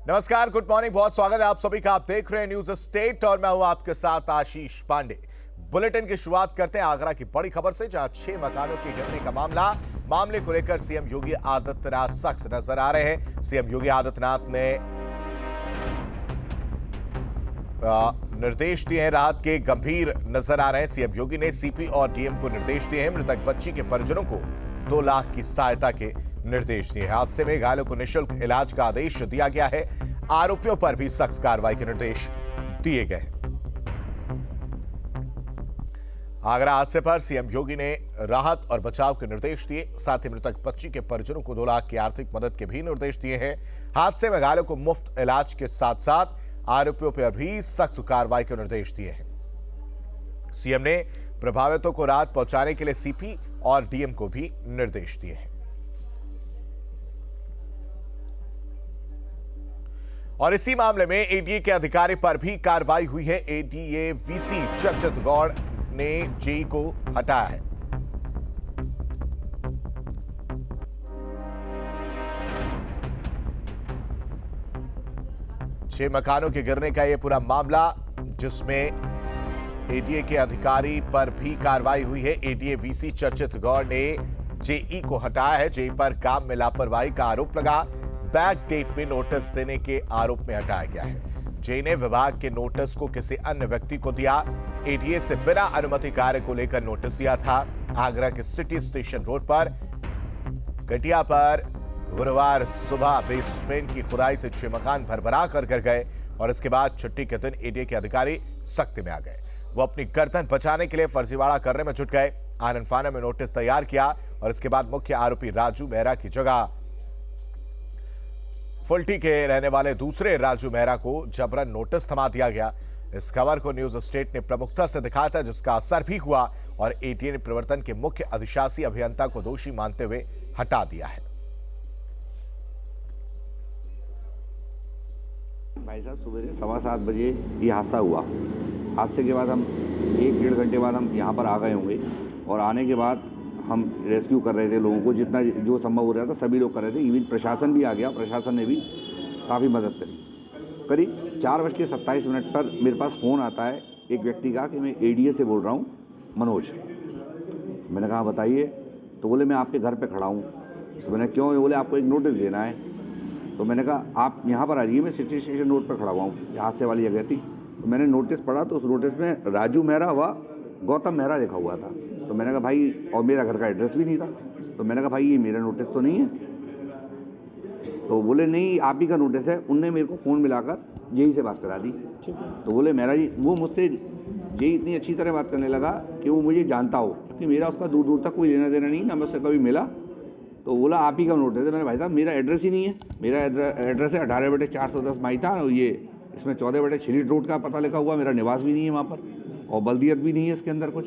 नमस्कार, good morning, बहुत स्वागत है आप सभी का। आप देख रहे हैं न्यूज स्टेट और मैं हूं आपके साथ आशीष पांडे। बुलेटिन की शुरुआत करते हैं आगरा की बड़ी खबर से, जहां 6 मकानों के गिरने का मामले को लेकर सीएम योगी आदित्यनाथ सख्त नजर आ रहे हैं। सीएम योगी आदित्यनाथ ने निर्देश दिए हैं, राहत के गंभीर नजर आ रहे हैं। सीएम योगी ने सीपी और डीएम को निर्देश दिए हैं, मृतक बच्ची के परिजनों को 2 लाख की सहायता के निर्देश दिए। हादसे में घायलों को निःशुल्क इलाज का आदेश दिया गया है। आरोपियों पर भी सख्त कार्रवाई के निर्देश दिए गए। आगरा हादसे पर सीएम योगी ने राहत और बचाव के निर्देश दिए, साथ ही मृतक बच्ची के परिजनों को 2 लाख की आर्थिक मदद के भी निर्देश दिए हैं। हादसे में घायलों को मुफ्त इलाज के साथ साथ आरोपियों पर भी सख्त कार्रवाई के निर्देश दिए हैं। सीएम ने प्रभावितों को राहत पहुंचाने के लिए सीपी और डीएम को भी निर्देश दिए हैं। और इसी मामले में एडीए के अधिकारी पर भी कार्रवाई हुई है। एडीए वीसी चर्चित गौड़ ने जेई को हटाया है। छह मकानों के गिरने का यह पूरा मामला, जिसमें एडीए के अधिकारी पर भी कार्रवाई हुई है। एडीए वीसी चर्चित गौड़ ने जेई को हटाया है। जेई पर काम में लापरवाही का आरोप लगा। बैक डेट में नोटिस देने के आरोप में हटाया गया है। जेई ने विभाग के नोटिस को किसी अन्य व्यक्ति को दिया। एडीए से बिना अनुमति कार्य को लेकर नोटिस दिया था। आगरा के सिटी स्टेशन रोड पर गटिया पर गुरुवार सुबह बेसमेंट की खुदाई से 6 मकान भरभरा कर गिर गए और इसके बाद छुट्टी के दिन एडीए के अधिकारी सख्ती में आ गए। वो अपनी गर्दन बचाने के लिए फर्जीवाड़ा करने में जुट गए। आनन फानन में नोटिस तैयार किया और इसके बाद मुख्य आरोपी राजू मेहरा की जगह फुलटी के रहने वाले दूसरे राजू मेहरा को जबरन नोटिस थमा दिया गया। इस खबर को न्यूज स्टेट ने प्रमुखता से दिखाया था, जिसका असर भी हुआ और एडीए ने प्रवर्तन के मुख्य अधिशासी अभियंता को दोषी मानते हुए हटा दिया है। भाई साहब, सुबह 7:15 बजे ये हादसा हुआ। हादसे के बाद हम 1-1.5 घंटे बाद हम यहाँ पर आ गए होंगे और आने के बाद हम रेस्क्यू कर रहे थे लोगों को, जितना जो संभव हो रहा था सभी लोग कर रहे थे। इवन प्रशासन भी आ गया, प्रशासन ने भी काफ़ी मदद करी। करीब 4:27 पर मेरे पास फ़ोन आता है एक व्यक्ति का कि मैं एडीए से बोल रहा हूँ, मनोज। मैंने कहा बताइए। तो बोले मैं आपके घर पे खड़ा हूँ। तो मैंने क्यों? बोले आपको एक नोटिस देना है। तो मैंने कहा आप यहाँ पर आ जाइए, मैं सिटी स्टेशन रोड पर खड़ा हुआ हूँ, हादसे वाली जगह थी। तो मैंने नोटिस पढ़ा तो उस नोटिस में राजू मेहरा व गौतम मेहरा लिखा हुआ था। तो मैंने कहा भाई, और मेरा घर का एड्रेस भी नहीं था। तो मैंने कहा भाई ये मेरा नोटिस तो नहीं है। तो बोले नहीं, आप ही का नोटिस है। उनने मेरे को फ़ोन मिलाकर जेई से बात करा दी। तो बोले मेहरा जी, वो मुझसे जेई इतनी अच्छी तरह बात करने लगा कि वो मुझे जानता हो, क्योंकि मेरा उसका दूर दूर तक कोई लेना देना नहीं, ना मैं उससे कभी मिला। तो बोला आप ही का नोटिस है। मैंने भाई साहब मेरा एड्रेस ही नहीं है। मेरा एड्रेस है 18/410 माइथा, और ये इसमें 14/6 रोड का पता लिखा हुआ। मेरा निवास भी नहीं है वहाँ पर और बल्दियत भी नहीं है इसके अंदर कुछ।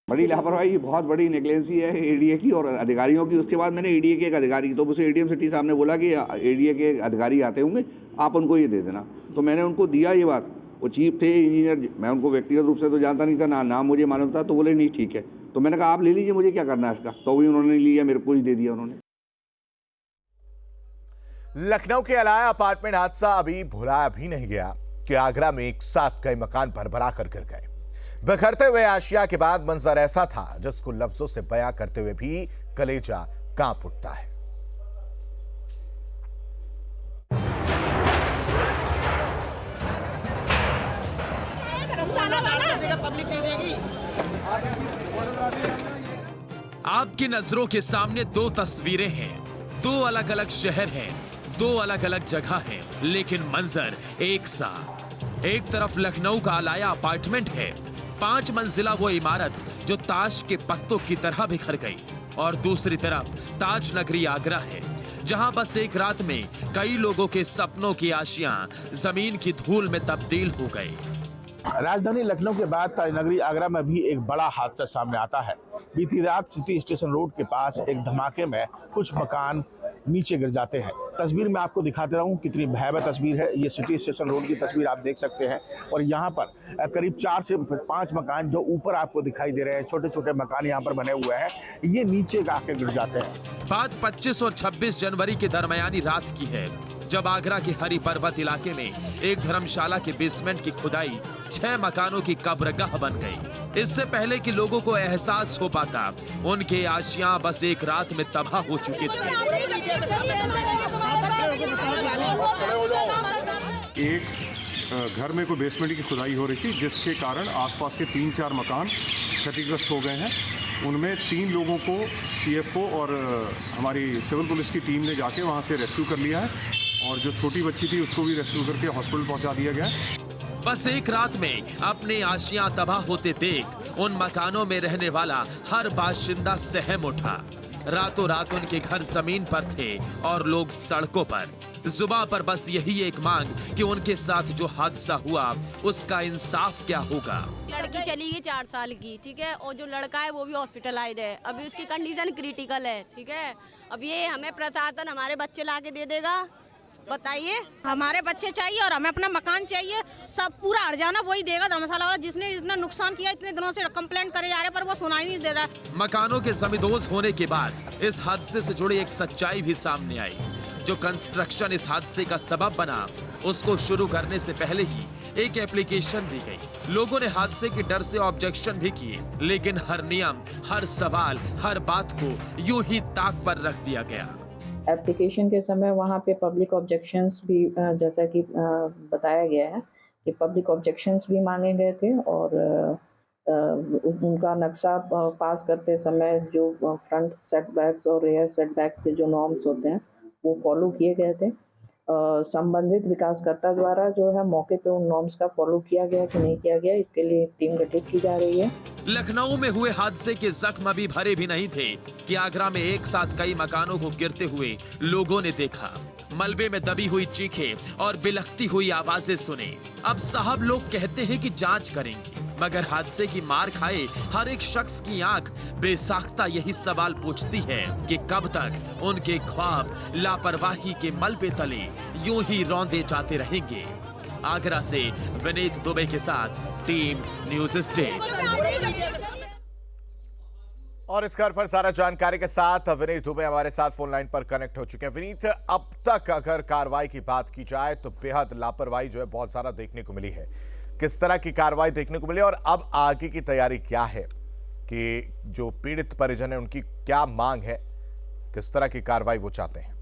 बड़ी लापरवाही, बहुत बड़ी नेग्लेंसी है एडीए की और अधिकारियों की। उसके बाद मैंने एडीए के एक अधिकारी, तो मुझसे एडीएम सिटी साहब ने बोला कि एडीए के अधिकारी आते होंगे, आप उनको ये दे देना। तो मैंने उनको दिया ये बात। वो चीफ थे इंजीनियर, मैं उनको व्यक्तिगत रूप से तो जानता नहीं था, ना नाम मुझे मालूम था। तो बोले नहीं ठीक है। तो मैंने कहा आप ले लीजिए, मुझे क्या करना है इसका। तो भी उन्होंने लिया, मेरे को ही दे दिया उन्होंने। लखनऊ के अलाया अपार्टमेंट हादसा अभी भुलाया भी नहीं गया कि आगरा में एक साथ कई मकान भरभरा कर गिर गए। बिखरते हुए आशिया के बाद मंजर ऐसा था जिसको लफ्जों से बयां करते हुए भी कलेजा कांप उठता है। आपकी नजरों के सामने 2 तस्वीरें हैं, 2 अलग अलग शहर हैं, 2 अलग अलग जगह हैं, लेकिन मंजर एक सा। एक तरफ लखनऊ का अलाया अपार्टमेंट है, 5 मंजिला वो इमारत जो ताश के पत्तों की तरह बिखर गई, और दूसरी तरफ ताज नगरी आगरा है, जहां बस एक रात में कई लोगों के सपनों की आशियां जमीन की धूल में तब्दील हो गई। राजधानी लखनऊ के बाद ताजनगरी आगरा में भी एक बड़ा हादसा सामने आता है। बीती रात सिटी स्टेशन रोड के पास एक धमाके में कुछ मकान नीचे गिर जाते हैं। तस्वीर में आपको दिखाते रहूं कितनी भयावह तस्वीर है। ये सिटी स्टेशन रोड की तस्वीर आप देख सकते हैं और यहाँ पर करीब 4 से 5 मकान जो ऊपर आपको दिखाई दे रहे हैं, छोटे छोटे मकान यहाँ पर बने हुए हैं, ये नीचे आके गिर जाते हैं। बात 25 और 26 जनवरी के दरमियानी रात की है, जब आगरा के हरि पर्वत इलाके में एक धर्मशाला के बेसमेंट की खुदाई 6 मकानों की कब्रगाह बन गई। इससे पहले कि लोगों को एहसास हो पाता, उनके आशियां बस एक रात में तबाह हो चुके थे। एक घर में कोई बेसमेंट की खुदाई हो रही थी, जिसके कारण आसपास के 3-4 मकान क्षतिग्रस्त हो गए हैं। उनमें 3 लोगों को सीएफओ और हमारी सिविल पुलिस की टीम ने जाके वहां से रेस्क्यू कर लिया है और जो छोटी बच्ची थी उसको भी रेस्क्यू करके हॉस्पिटल पहुंचा दिया गया है। बस एक रात में अपने आशियां तबाह होते देख उन मकानों में रहने वाला हर बाशिंदा सहम उठा। रातों रात उनके घर जमीन पर थे और लोग सड़कों पर। जुबां पर बस यही एक मांग कि उनके साथ जो हादसा हुआ उसका इंसाफ क्या होगा। लड़की चली गई 4 साल की, ठीक है, और जो लड़का है वो भी हॉस्पिटलाइज्ड है। अभी उसकी कंडीशन क्रिटिकल है, ठीक है। अब ये हमें प्रशासन हमारे बच्चे ला के दे देगा, बताइए। हमारे बच्चे चाहिए और हमें अपना मकान चाहिए। सब पूरा हर्जाना वही देगा धर्मशाला वाला, जिसने इतना नुकसान किया। इतने दिनों से कंप्लेंट करे जा रहे पर वो सुनाई नहीं दे रहा। मकानों के जमींदोज होने के बाद इस हादसे से जुड़ी एक सच्चाई भी सामने आई। जो कंस्ट्रक्शन इस हादसे का सबब बना, उसको शुरू करने से पहले ही एक एप्लीकेशन दी गई। लोगों ने हादसे के डर से ऑब्जेक्शन भी किए, लेकिन हर नियम, हर सवाल, हर बात को यूं ही ताक पर रख दिया गया। एप्लीकेशन के समय वहाँ पे पब्लिक ऑब्जेक्शंस भी जैसा कि बताया गया है कि पब्लिक ऑब्जेक्शंस भी मांगे गए थे और उनका नक्शा पास करते समय जो फ्रंट सेटबैक्स और रेयर सेटबैक्स के जो नॉर्म्स होते हैं वो फॉलो किए गए थे। संबंधित विकासकर्ता द्वारा जो है मौके पे उन नॉर्म्स का फॉलो किया गया कि नहीं किया गया, इसके लिए एक टीम गठित की जा रही है। लखनऊ में हुए हादसे के जख्म अभी भरे भी नहीं थे कि आगरा में एक साथ कई मकानों को गिरते हुए लोगों ने देखा। मलबे में दबी हुई चीखें और बिलखती हुई आवाजें सुने। अब साहब लोग कहते हैं कि जांच करेंगे, मगर हादसे की मार खाए हर एक शख्स की आंख बेसाख्ता यही सवाल पूछती है कि कब तक उनके ख्वाब लापरवाही के मलबे तले यूं ही रौंदे जाते रहेंगे। आगरा से विनीत दुबे के साथ टीम न्यूज स्टेट। और इस खबर पर सारा जानकारी के साथ विनीत दुबे हमारे साथ फोन लाइन पर कनेक्ट हो चुके हैं। विनीत, अब तक अगर कार्रवाई की बात की जाए तो बेहद लापरवाही जो है बहुत सारा देखने को मिली है। किस तरह की कार्रवाई देखने को मिली और अब आगे की तैयारी क्या है कि जो पीड़ित परिजन है उनकी क्या मांग है, किस तरह की कार्रवाई वो चाहते हैं?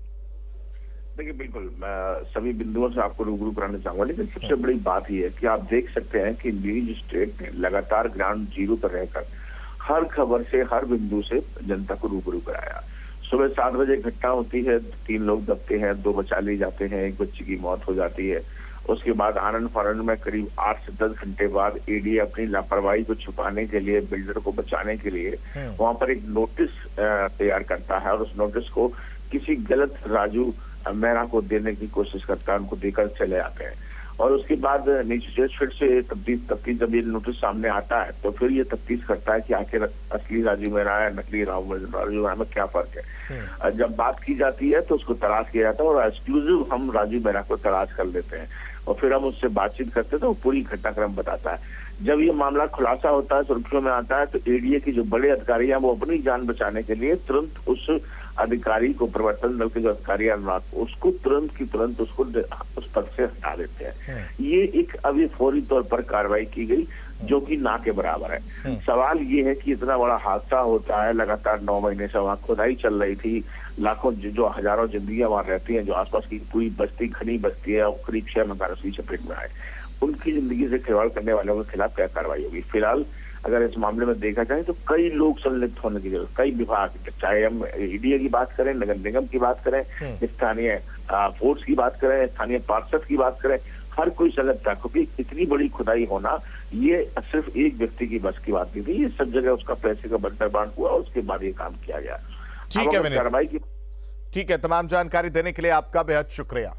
देखिए, बिल्कुल मैं सभी बिंदुओं से आपको रूबरू कराना चाहूंगा, लेकिन सबसे बड़ी बात यह है कि आप देख सकते हैं कि न्यूज स्टेट ने लगातार ग्राउंड जीरो पर रहकर हर खबर से, हर बिंदु से जनता को रूबरू कराया। सुबह 7 बजे घटना होती है, 3 लोग दबते हैं, 2 बचा लिए जाते हैं, 1 बच्ची की मौत हो जाती है। उसके बाद आनंद फानंद में करीब 8 से 10 घंटे बाद एडी अपनी लापरवाही को छुपाने के लिए, बिल्डर को बचाने के लिए वहां पर एक नोटिस तैयार करता है और उस नोटिस को किसी गलत राजू मेहरा को देने की कोशिश करता है, उनको देकर चले आते हैं। और उसके बाद नीचे फिर से तफ्तीश जब ये नोटिस सामने आता है तो फिर ये तफ्तीश करता है कि आखिर असली राजू मेहरा है, नकली राजू मेहरा में क्या फर्क है। जब बात की जाती है तो उसको तलाश किया जाता है और एक्सक्लूसिव हम राजू मेहरा को तलाश कर लेते हैं और फिर हम उससे बातचीत करते हैं तो वो पूरी घटनाक्रम बताता है। जब ये मामला खुलासा होता है, सुर्खियों में आता है, तो एडीए की जो बड़े अधिकारी हैं वो अपनी जान बचाने के लिए तुरंत उस अधिकारी को, प्रवर्तन दल के जो अधिकारी अनुराग, उसको तुरंत की तुरंत उसको उस पद से हटा देते हैं। ये एक अभी फौरी तौर पर कार्रवाई की गई जो कि ना के बराबर है। सवाल ये है कि इतना बड़ा हादसा होता है, लगातार 9 महीने से वहाँ खुदाई चल रही थी, लाखों जो हजारों जिंदगियां वहां रहती हैं, जो आसपास की पूरी बस्ती, घनी बस्ती है, और करीब 6 मकान उसकी चपेट में आए, उनकी जिंदगी से खिलवाड़ करने वालों के खिलाफ क्या कार्रवाई होगी। फिलहाल अगर इस मामले में देखा जाए तो कई लोग संलिप्त होने की जरूरत, कई विभाग, चाहे हम ईडीए की बात करें, नगर निगम की बात करें, स्थानीय फोर्स की बात करें, स्थानीय पार्षद की बात करें, हर कोई संलिप्त है, क्योंकि इतनी बड़ी खुदाई होना ये सिर्फ एक व्यक्ति की बस की बात नहीं थी, ये सब जगह उसका पैसे का बंटवारा हुआ और उसके बाद ये काम किया गया। ठीक है विनीत, ठीक है, तमाम जानकारी देने के लिए आपका बेहद शुक्रिया।